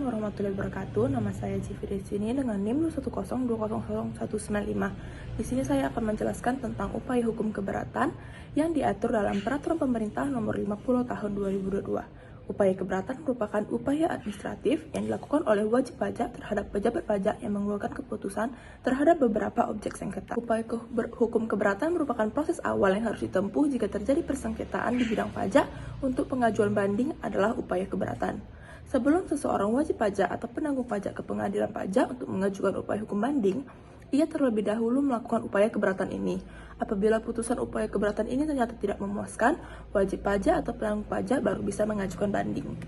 warahmatullahi wabarakatuh. Nama saya Civi di sini dengan NIM 102000195. Di sini saya akan menjelaskan tentang upaya hukum keberatan yang diatur dalam Peraturan Pemerintah Nomor 50 Tahun 2022. Upaya keberatan merupakan upaya administratif yang dilakukan oleh wajib pajak terhadap pejabat pajak yang mengeluarkan keputusan terhadap beberapa objek sengketa. Upaya hukum keberatan merupakan proses awal yang harus ditempuh jika terjadi persengketaan di bidang pajak. Untuk pengajuan banding adalah upaya keberatan. Sebelum seseorang wajib pajak atau penanggung pajak ke pengadilan pajak untuk mengajukan upaya hukum banding, ia terlebih dahulu melakukan upaya keberatan ini. Apabila putusan upaya keberatan ini ternyata tidak memuaskan, wajib pajak atau penanggung pajak baru bisa mengajukan banding.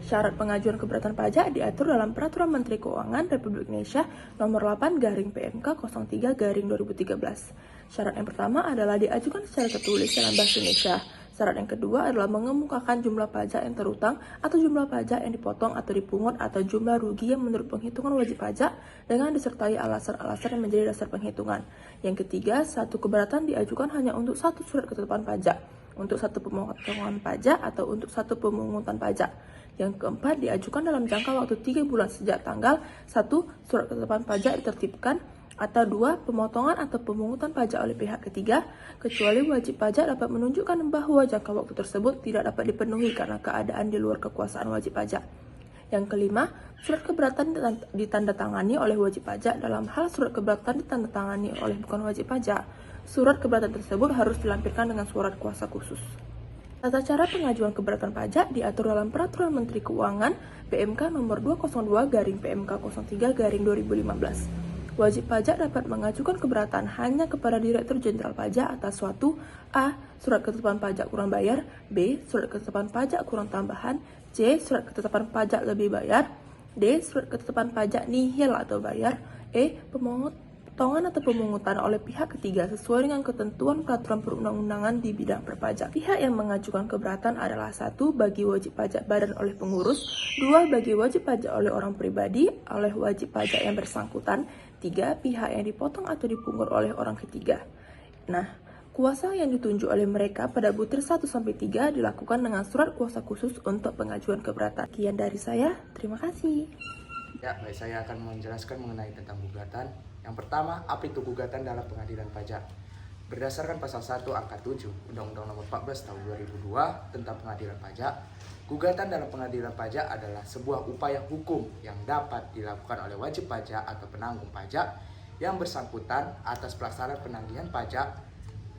Syarat pengajuan keberatan pajak diatur dalam Peraturan Menteri Keuangan Republik Indonesia Nomor 8/PMK 03/2013. Syarat yang pertama adalah diajukan secara tertulis dalam bahasa Indonesia. Syarat yang kedua adalah mengemukakan jumlah pajak yang terutang atau jumlah pajak yang dipotong atau dipungut atau jumlah rugi yang menurut penghitungan wajib pajak dengan disertai alasan-alasan yang menjadi dasar penghitungan. Yang ketiga, satu keberatan diajukan hanya untuk satu surat ketetapan pajak, untuk satu pemotongan pajak atau untuk satu pemungutan pajak. Yang keempat, diajukan dalam jangka waktu 3 bulan sejak tanggal 1 surat ketetapan pajak ditertibkan, atau 2 pemotongan atau pemungutan pajak oleh pihak ketiga, kecuali wajib pajak dapat menunjukkan bahwa jangka waktu tersebut tidak dapat dipenuhi karena keadaan di luar kekuasaan wajib pajak. Yang kelima, surat keberatan ditandatangani oleh wajib pajak. Dalam hal surat keberatan ditandatangani oleh bukan wajib pajak, surat keberatan tersebut harus dilampirkan dengan surat kuasa khusus. Tata cara pengajuan keberatan pajak diatur dalam Peraturan Menteri Keuangan PMK Nomor 202/PMK 03/2015. Wajib pajak dapat mengajukan keberatan hanya kepada Direktur Jenderal Pajak atas suatu A. Surat ketetapan pajak kurang bayar, B. Surat ketetapan pajak kurang tambahan, C. Surat ketetapan pajak lebih bayar, D. Surat ketetapan pajak nihil atau bayar, E. Pemotongan atau pemungutan oleh pihak ketiga sesuai dengan ketentuan peraturan perundang-undangan di bidang berpajak. Pihak yang mengajukan keberatan adalah 1. Bagi wajib pajak badan oleh pengurus, 2. Bagi wajib pajak oleh orang pribadi oleh wajib pajak yang bersangkutan, 3. Pihak yang dipotong atau dipungut oleh orang ketiga. Nah, kuasa yang ditunjuk oleh mereka pada butir 1-3 dilakukan dengan surat kuasa khusus untuk pengajuan keberatan. Sekian dari saya, terima kasih. Ya, baik, saya akan menjelaskan mengenai tentang gugatan. Yang pertama, apa itu gugatan dalam pengadilan pajak? Berdasarkan pasal 1 angka 7 Undang-Undang Nomor 14 Tahun 2002 tentang pengadilan pajak, gugatan dalam pengadilan pajak adalah sebuah upaya hukum yang dapat dilakukan oleh wajib pajak atau penanggung pajak yang bersangkutan atas pelaksanaan penagihan pajak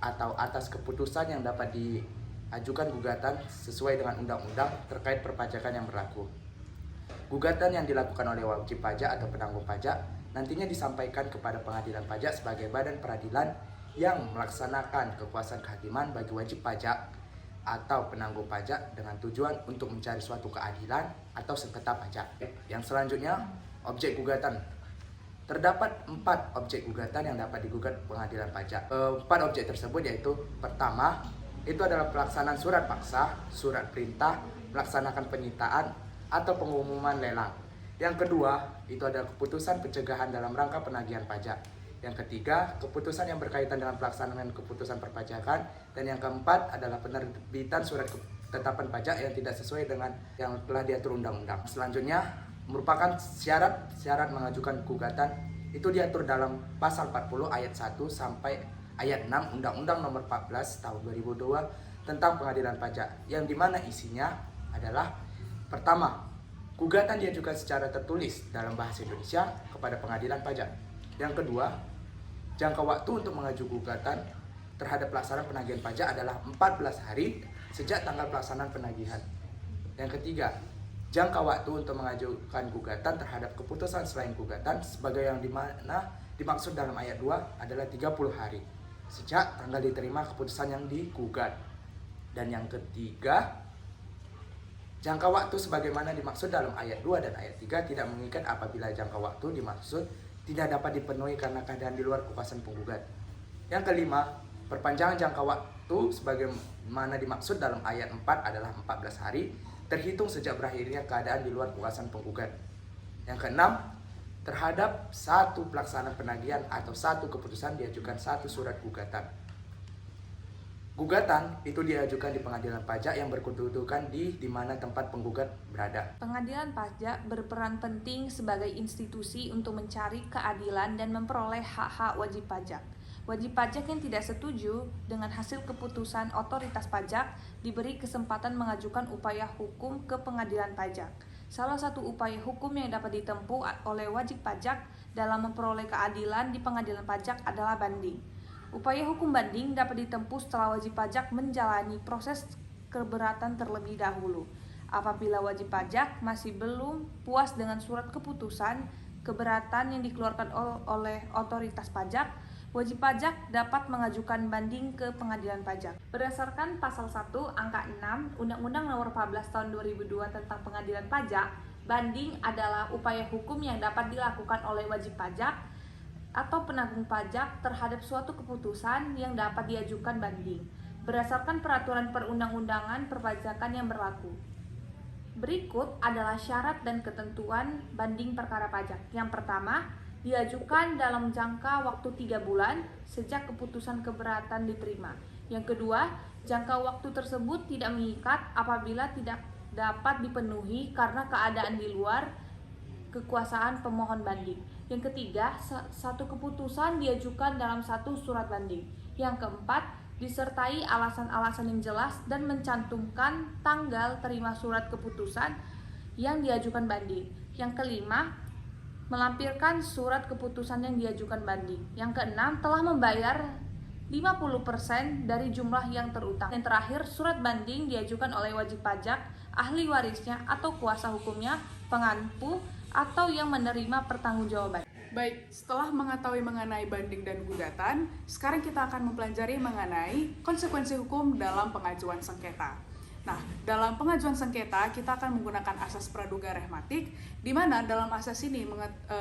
atau atas keputusan yang dapat diajukan gugatan sesuai dengan undang-undang terkait perpajakan yang berlaku. Gugatan yang dilakukan oleh wajib pajak atau penanggung pajak nantinya disampaikan kepada pengadilan pajak sebagai badan peradilan yang melaksanakan kekuasaan kehakiman bagi wajib pajak atau penanggung pajak dengan tujuan untuk mencari suatu keadilan atau sengketa pajak. Yang selanjutnya, objek gugatan. Terdapat 4 objek gugatan yang dapat digugat pengadilan pajak. 4 objek tersebut yaitu: pertama, itu adalah pelaksanaan surat paksa, surat perintah, melaksanakan penyitaan atau pengumuman lelang. Yang kedua, itu adalah keputusan pencegahan dalam rangka penagihan pajak. Yang ketiga, keputusan yang berkaitan dengan pelaksanaan keputusan perpajakan. Dan yang keempat adalah penerbitan surat ketetapan pajak yang tidak sesuai dengan yang telah diatur undang-undang. Selanjutnya, merupakan syarat mengajukan gugatan itu diatur dalam pasal 40 ayat 1 sampai ayat 6 Undang-Undang Nomor 14 Tahun 2002 tentang pengadilan pajak, yang dimana isinya adalah: pertama, gugatan diajukan secara tertulis dalam bahasa Indonesia kepada pengadilan pajak. Yang kedua, jangka waktu untuk mengajukan gugatan terhadap pelaksanaan penagihan pajak adalah 14 hari sejak tanggal pelaksanaan penagihan. Yang ketiga, jangka waktu untuk mengajukan gugatan terhadap keputusan selain gugatan sebagai yang dimana dimaksud dalam ayat 2 adalah 30 hari sejak tanggal diterima keputusan yang digugat. Dan yang ketiga, jangka waktu sebagaimana dimaksud dalam ayat 2 dan ayat 3 tidak mengikat apabila jangka waktu dimaksud tidak dapat dipenuhi karena keadaan di luar kekuasaan penggugat. Yang kelima, perpanjangan jangka waktu sebagaimana dimaksud dalam ayat 4 adalah 14 hari terhitung sejak berakhirnya keadaan di luar kekuasaan penggugat. Yang keenam, terhadap satu pelaksanaan penagihan atau satu keputusan diajukan satu surat gugatan. Gugatan itu diajukan di pengadilan pajak yang berkedudukan di mana tempat penggugat berada. Pengadilan pajak berperan penting sebagai institusi untuk mencari keadilan dan memperoleh hak-hak wajib pajak. Wajib pajak yang tidak setuju dengan hasil keputusan otoritas pajak diberi kesempatan mengajukan upaya hukum ke pengadilan pajak. Salah satu upaya hukum yang dapat ditempuh oleh wajib pajak dalam memperoleh keadilan di pengadilan pajak adalah banding. Upaya hukum banding dapat ditempuh setelah wajib pajak menjalani proses keberatan terlebih dahulu. Apabila wajib pajak masih belum puas dengan surat keputusan keberatan yang dikeluarkan oleh otoritas pajak, wajib pajak dapat mengajukan banding ke pengadilan pajak. Berdasarkan pasal 1 angka 6 Undang-Undang Nomor 14 Tahun 2002 tentang Pengadilan Pajak, banding adalah upaya hukum yang dapat dilakukan oleh wajib pajak atau penanggung pajak terhadap suatu keputusan yang dapat diajukan banding berdasarkan peraturan perundang-undangan perpajakan yang berlaku. Berikut adalah syarat dan ketentuan banding perkara pajak. Yang pertama, diajukan dalam jangka waktu 3 bulan sejak keputusan keberatan diterima. Yang kedua, jangka waktu tersebut tidak mengikat apabila tidak dapat dipenuhi karena keadaan di luar kekuasaan pemohon banding. Yang ketiga, satu keputusan diajukan dalam satu surat banding. Yang keempat, disertai alasan-alasan yang jelas dan mencantumkan tanggal terima surat keputusan yang diajukan banding. Yang kelima, melampirkan surat keputusan yang diajukan banding. Yang keenam, telah membayar 50% dari jumlah yang terutang. Yang terakhir, surat banding diajukan oleh wajib pajak, ahli warisnya atau kuasa hukumnya, pengampu, atau yang menerima pertanggungjawaban. Baik, setelah mengetahui mengenai banding dan gugatan, sekarang kita akan mempelajari mengenai konsekuensi hukum dalam pengajuan sengketa. Nah, dalam pengajuan sengketa, kita akan menggunakan asas praduga rehmatik, di mana dalam asas ini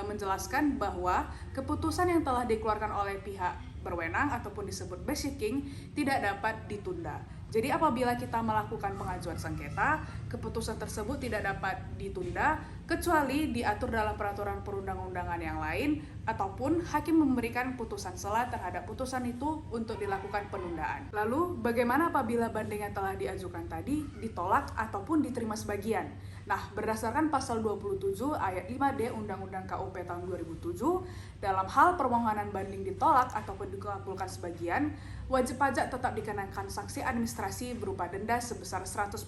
menjelaskan bahwa keputusan yang telah dikeluarkan oleh pihak berwenang ataupun disebut basiking tidak dapat ditunda. Jadi apabila kita melakukan pengajuan sengketa, keputusan tersebut tidak dapat ditunda kecuali diatur dalam peraturan perundang-undangan yang lain ataupun hakim memberikan putusan sela terhadap putusan itu untuk dilakukan penundaan. Lalu bagaimana apabila banding yang telah diajukan tadi ditolak ataupun diterima sebagian? Nah, berdasarkan pasal 27 ayat 5D Undang-Undang KUP tahun 2007, dalam hal permohonan banding ditolak ataupun dikabulkan sebagian, wajib pajak tetap dikenakan sanksi administrasi berupa denda sebesar 100%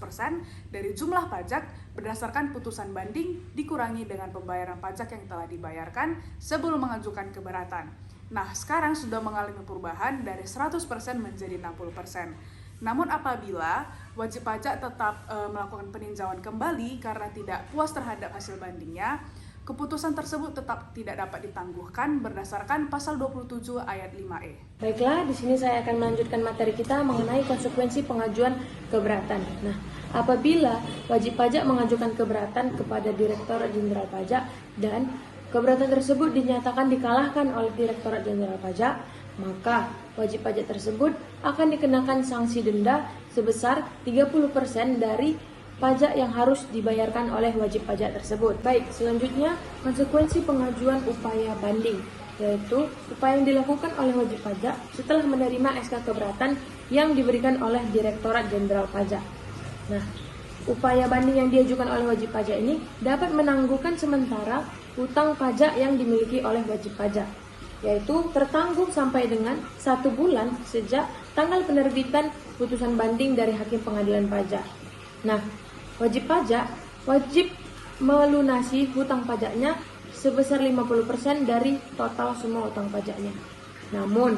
dari jumlah pajak berdasarkan putusan banding dikurangi dengan pembayaran pajak yang telah dibayarkan sebelum mengajukan keberatan. Nah, sekarang sudah mengalami perubahan dari 100% menjadi 60%. Namun apabila wajib pajak tetap melakukan peninjauan kembali karena tidak puas terhadap hasil bandingnya, keputusan tersebut tetap tidak dapat ditangguhkan berdasarkan pasal 27 ayat 5E. Baiklah, di sini saya akan melanjutkan materi kita mengenai konsekuensi pengajuan keberatan. Nah, apabila wajib pajak mengajukan keberatan kepada Direktorat Jenderal Pajak dan keberatan tersebut dinyatakan dikalahkan oleh Direktorat Jenderal Pajak, maka wajib pajak tersebut akan dikenakan sanksi denda sebesar 30% dari pajak yang harus dibayarkan oleh wajib pajak tersebut. Baik, selanjutnya konsekuensi pengajuan upaya banding, yaitu upaya yang dilakukan oleh wajib pajak setelah menerima SK keberatan yang diberikan oleh Direktorat Jenderal Pajak. Nah, upaya banding yang diajukan oleh wajib pajak ini dapat menangguhkan sementara hutang pajak yang dimiliki oleh wajib pajak, yaitu tertanggung sampai dengan 1 bulan sejak tanggal penerbitan putusan banding dari Hakim Pengadilan Pajak. Nah, wajib pajak wajib melunasi hutang pajaknya sebesar 50% dari total semua hutang pajaknya. Namun,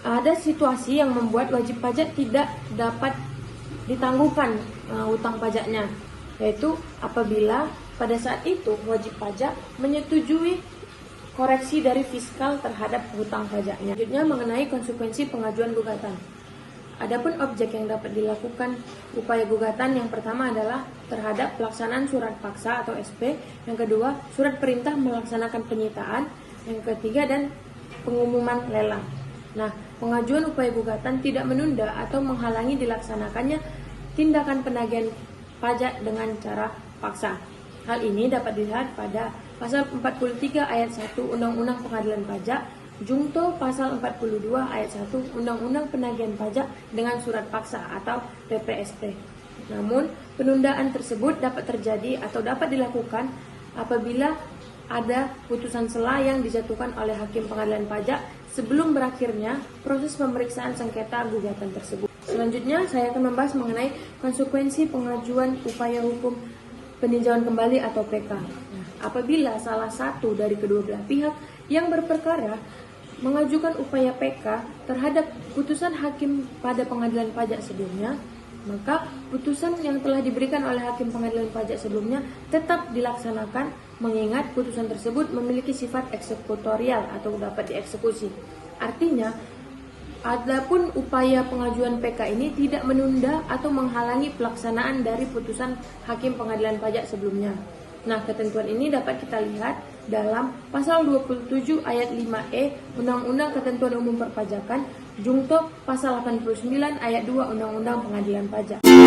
ada situasi yang membuat wajib pajak tidak dapat ditangguhkan hutang pajaknya, yaitu apabila pada saat itu wajib pajak menyetujui koreksi dari fiskal terhadap hutang pajaknya. Selanjutnya mengenai konsekuensi pengajuan gugatan. Adapun objek yang dapat dilakukan upaya gugatan yang pertama adalah terhadap pelaksanaan surat paksa atau SP, yang kedua surat perintah melaksanakan penyitaan, yang ketiga dan pengumuman lelang. Nah, pengajuan upaya gugatan tidak menunda atau menghalangi dilaksanakannya tindakan penagihan pajak dengan cara paksa. Hal ini dapat dilihat pada pasal 43 ayat 1 Undang-Undang Pengadilan Pajak Jungto pasal 42 ayat 1 Undang-Undang Penagihan Pajak dengan surat paksa atau PPSP. Namun, penundaan tersebut dapat terjadi atau dapat dilakukan apabila ada putusan sela yang dijatuhkan oleh hakim pengadilan pajak sebelum berakhirnya proses pemeriksaan sengketa gugatan tersebut. Selanjutnya, saya akan membahas mengenai konsekuensi pengajuan upaya hukum peninjauan kembali atau PK. Nah, apabila salah satu dari kedua belah pihak yang berperkara mengajukan upaya PK terhadap putusan hakim pada pengadilan pajak sebelumnya, maka putusan yang telah diberikan oleh hakim pengadilan pajak sebelumnya tetap dilaksanakan, mengingat putusan tersebut memiliki sifat eksekutorial atau dapat dieksekusi. Artinya, adapun upaya pengajuan PK ini tidak menunda atau menghalangi pelaksanaan dari putusan hakim pengadilan pajak sebelumnya. Nah, ketentuan ini dapat kita lihat dalam pasal 27 ayat 5E Undang-Undang Ketentuan Umum Perpajakan, Jungto pasal 89 ayat 2 Undang-Undang Pengadilan Pajak.